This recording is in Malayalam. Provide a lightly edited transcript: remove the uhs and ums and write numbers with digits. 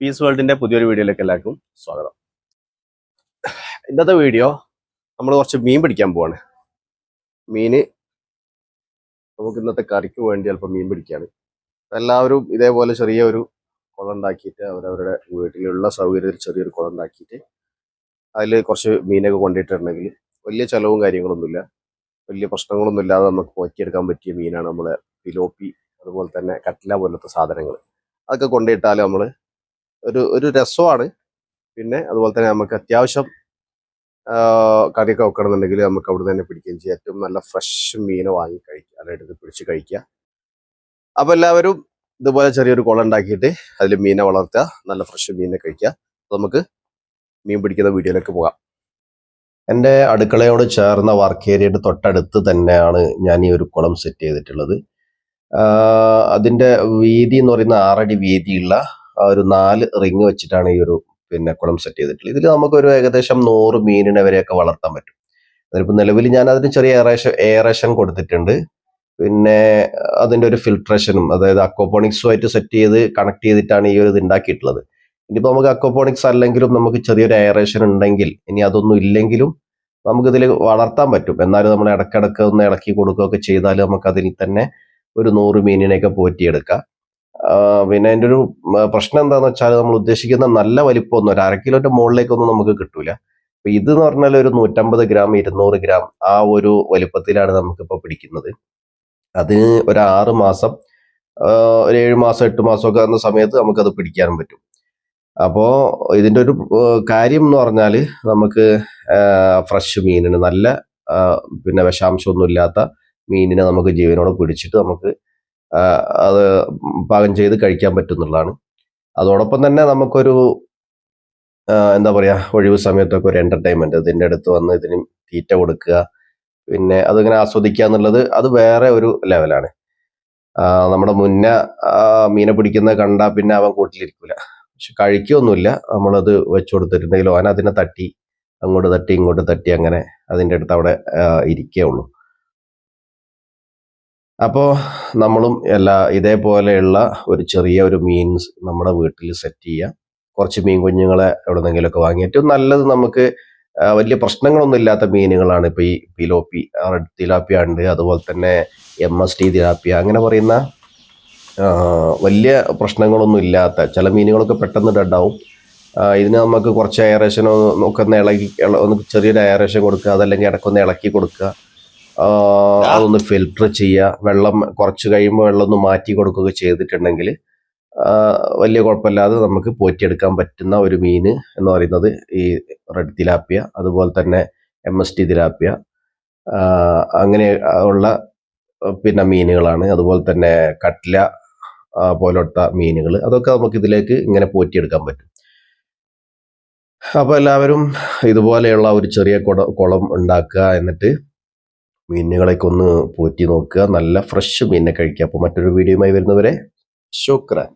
പീസ് വേൾഡിന്റെ പുതിയൊരു വീഡിയോയിലേക്ക് എല്ലാവർക്കും സ്വാഗതം. ഇന്നത്തെ വീഡിയോ നമ്മൾ കുറച്ച് മീൻ പിടിക്കാൻ പോവാണ്. മീന് നമുക്ക് ഇന്നത്തെ കറിക്ക് വേണ്ടി അല്പം മീൻ പിടിക്കാണ്. എല്ലാവരും ഇതേപോലെ ചെറിയൊരു കുളം ഉണ്ടാക്കിയിട്ട് അവരവരുടെ വീട്ടിലുള്ള സൗകര്യത്തിൽ ചെറിയൊരു കുളം ഉണ്ടാക്കിയിട്ട് അതിൽ കുറച്ച് മീനൊക്കെ കൊണ്ടിട്ടുണ്ടെങ്കിൽ വലിയ ചിലവും കാര്യങ്ങളൊന്നുമില്ല, വലിയ പ്രശ്നങ്ങളൊന്നും ഇല്ലാതെ നമുക്ക് പോറ്റിയെടുക്കാൻ പറ്റിയ മീനാണ് നമ്മളെ പിലോപ്പി, അതുപോലെ തന്നെ കട്ട്ല പോലത്തെ സാധനങ്ങൾ. അതൊക്കെ കൊണ്ടിട്ടാൽ നമ്മൾ ഒരു രസമാണ്. പിന്നെ അതുപോലെ തന്നെ നമുക്ക് അത്യാവശ്യം കറിയൊക്കെ വെക്കണമെന്നുണ്ടെങ്കിൽ നമുക്ക് അവിടെ തന്നെ പിടിക്കുകയും ചെയ്യാം. ഏറ്റവും നല്ല ഫ്രഷ് മീൻ വാങ്ങി കഴിക്കുക, അതെടുത്ത് പിടിച്ച് കഴിക്കുക. അപ്പോൾ എല്ലാവരും ഇതുപോലെ ചെറിയൊരു കുളം ഉണ്ടാക്കിയിട്ട് അതിൽ മീനെ വളർത്തുക, നല്ല ഫ്രഷ് മീനെ കഴിക്കുക. അപ്പോൾ നമുക്ക് മീൻ പിടിക്കുന്ന വീഡിയോയിലേക്ക് പോകാം. എൻ്റെ അടുക്കളയോട് ചേർന്ന വർക്ക് ഏരിയയുടെ തൊട്ടടുത്ത് തന്നെയാണ് ഞാൻ ഈ ഒരു കുളം സെറ്റ് ചെയ്തിട്ടുള്ളത്. അതിൻ്റെ വീതി എന്ന് പറയുന്ന 6 അടി വീതിയുള്ള ഒരു 4 റിങ് വെച്ചിട്ടാണ് ഈ ഒരു കുളം സെറ്റ് ചെയ്തിട്ടുള്ളത്. ഇതിൽ നമുക്കൊരു ഏകദേശം 100 മീനിനെ വരെയൊക്കെ വളർത്താൻ പറ്റും. അതിലിപ്പോൾ നിലവിൽ ഞാൻ അതിന് ചെറിയ എയറേഷൻ കൊടുത്തിട്ടുണ്ട്. പിന്നെ അതിൻ്റെ ഒരു ഫിൽട്രേഷനും, അതായത് അക്വാപോണിക്സുമായിട്ട് സെറ്റ് ചെയ്ത് കണക്ട് ചെയ്തിട്ടാണ് ഈ ഒരു ഇത് ഉണ്ടാക്കിയിട്ടുള്ളത്. ഇനിയിപ്പോൾ നമുക്ക് അക്വാപോണിക്സ് അല്ലെങ്കിലും നമുക്ക് ചെറിയൊരു എയറേഷൻ ഉണ്ടെങ്കിൽ, ഇനി അതൊന്നും ഇല്ലെങ്കിലും നമുക്കിതിൽ വളർത്താൻ പറ്റും. എന്നാലും നമ്മൾ ഇടയ്ക്കിടയ്ക്ക് ഒന്ന് ഇളക്കി കൊടുക്കുകയൊക്കെ ചെയ്താൽ നമുക്ക് അതിൽ തന്നെ ഒരു 100 മീനിനെയൊക്കെ പോറ്റിയെടുക്കാം. പിന്നെ അതിൻ്റെ ഒരു പ്രശ്നം എന്താണെന്ന് വെച്ചാൽ നമ്മൾ ഉദ്ദേശിക്കുന്ന നല്ല വലിപ്പമൊന്നും ഒരു 1/2 കിലോന്റെ മുകളിലേക്കൊന്നും നമുക്ക് കിട്ടൂല. അപ്പൊ ഇതെന്ന് പറഞ്ഞാൽ ഒരു 150 ഗ്രാം 200 ഗ്രാം ആ ഒരു വലിപ്പത്തിലാണ് നമുക്കിപ്പോൾ പിടിക്കുന്നത്. അതിന് ഒരു 6 മാസം, ഒരു 7 മാസം 8 മാസമൊക്കെ ആകുന്ന സമയത്ത് നമുക്കത് പിടിക്കാനും പറ്റും. അപ്പോൾ ഇതിൻ്റെ ഒരു കാര്യം എന്ന് പറഞ്ഞാൽ നമുക്ക് ഫ്രഷ് മീനിന് നല്ല വിഷാംശമൊന്നും ഇല്ലാത്ത മീനിനെ നമുക്ക് ജീവനോടെ പിടിച്ചിട്ട് നമുക്ക് അത് പാകം ചെയ്ത് കഴിക്കാൻ പറ്റുന്നുള്ളതാണ്. അതോടൊപ്പം തന്നെ നമുക്കൊരു എന്താ പറയുക, ഒഴിവ് സമയത്തൊക്കെ ഒരു എൻ്റർടൈൻമെൻറ്റ്, ഇതിൻ്റെ അടുത്ത് വന്ന് ഇതിന് തീറ്റ കൊടുക്കുക, പിന്നെ അതിങ്ങനെ ആസ്വദിക്കുക എന്നുള്ളത് അത് വേറെ ഒരു ലെവലാണ്. നമ്മുടെ മുന്നേ മീനെ പിടിക്കുന്നത് കണ്ടാൽ പിന്നെ അവൻ കൂട്ടിലിരിക്കില്ല, പക്ഷെ കഴിക്കുകയൊന്നുമില്ല. നമ്മളത് വെച്ചു കൊടുത്തിട്ടുണ്ടെങ്കിൽ അവൻ അതിനെ തട്ടി അങ്ങോട്ട് തട്ടി ഇങ്ങോട്ട് തട്ടി അങ്ങനെ അതിൻ്റെ അടുത്ത് അവിടെ ഇരിക്കുകയുള്ളൂ. അപ്പോൾ നമ്മളും ഇതേപോലെയുള്ള ഒരു ചെറിയ ഒരു മീൻസ് നമ്മുടെ വീട്ടിൽ സെറ്റ് ചെയ്യുക. കുറച്ച് മീൻ കുഞ്ഞുങ്ങളെ എവിടെന്നെങ്കിലുമൊക്കെ വാങ്ങി, ഏറ്റവും നല്ലത് നമുക്ക് വലിയ പ്രശ്നങ്ങളൊന്നും ഇല്ലാത്ത മീനുകളാണ്. ഇപ്പോൾ ഈ പിലോപ്പി, റെഡ് തിലാപ്പിയ ഉണ്ട്, അതുപോലെ തന്നെ MST തിലാപ്പിയ, അങ്ങനെ പറയുന്ന വലിയ പ്രശ്നങ്ങളൊന്നും ഇല്ലാത്ത ചില മീനുകളൊക്കെ പെട്ടെന്ന് ഡെഡാവും. ഇതിന് നമുക്ക് കുറച്ച് എയറേഷൻ ഒക്കെ ഒന്ന് ചെറിയൊരു എയറേഷൻ കൊടുക്കുക, അതല്ലെങ്കിൽ ഇടയ്ക്കൊന്ന് ഇളക്കി കൊടുക്കുക, അതൊന്ന് ഫിൽട്ടർ ചെയ്യുക, വെള്ളം കുറച്ച് കഴിയുമ്പോൾ വെള്ളം ഒന്ന് മാറ്റി കൊടുക്കുകയൊക്കെ ചെയ്തിട്ടുണ്ടെങ്കിൽ വലിയ കുഴപ്പമില്ലാതെ നമുക്ക് പോറ്റിയെടുക്കാൻ പറ്റുന്ന ഒരു മീൻ എന്ന് പറയുന്നത് ഈ റെഡ് തിലാപ്പിയ, അതുപോലെ തന്നെ MST തിലാപ്പിയ, അങ്ങനെ ഉള്ള മീനുകളാണ്. അതുപോലെ തന്നെ കട്ട്ല പോലത്തെ മീനുകൾ, അതൊക്കെ നമുക്ക് ഇതിലേക്ക് ഇങ്ങനെ പോറ്റിയെടുക്കാൻ പറ്റും. അപ്പോൾ എല്ലാവരും ഇതുപോലെയുള്ള ഒരു ചെറിയ കുളം ഉണ്ടാക്കുക, എന്നിട്ട് മീനുകളെയൊക്കെ ഒന്ന് പോറ്റി നോക്കുക, നല്ല ഫ്രഷ് മീനിനെ കഴിക്കുക. അപ്പോൾ മറ്റൊരു വീഡിയോയുമായി വരുന്നവരെ ശുക്രാൻ.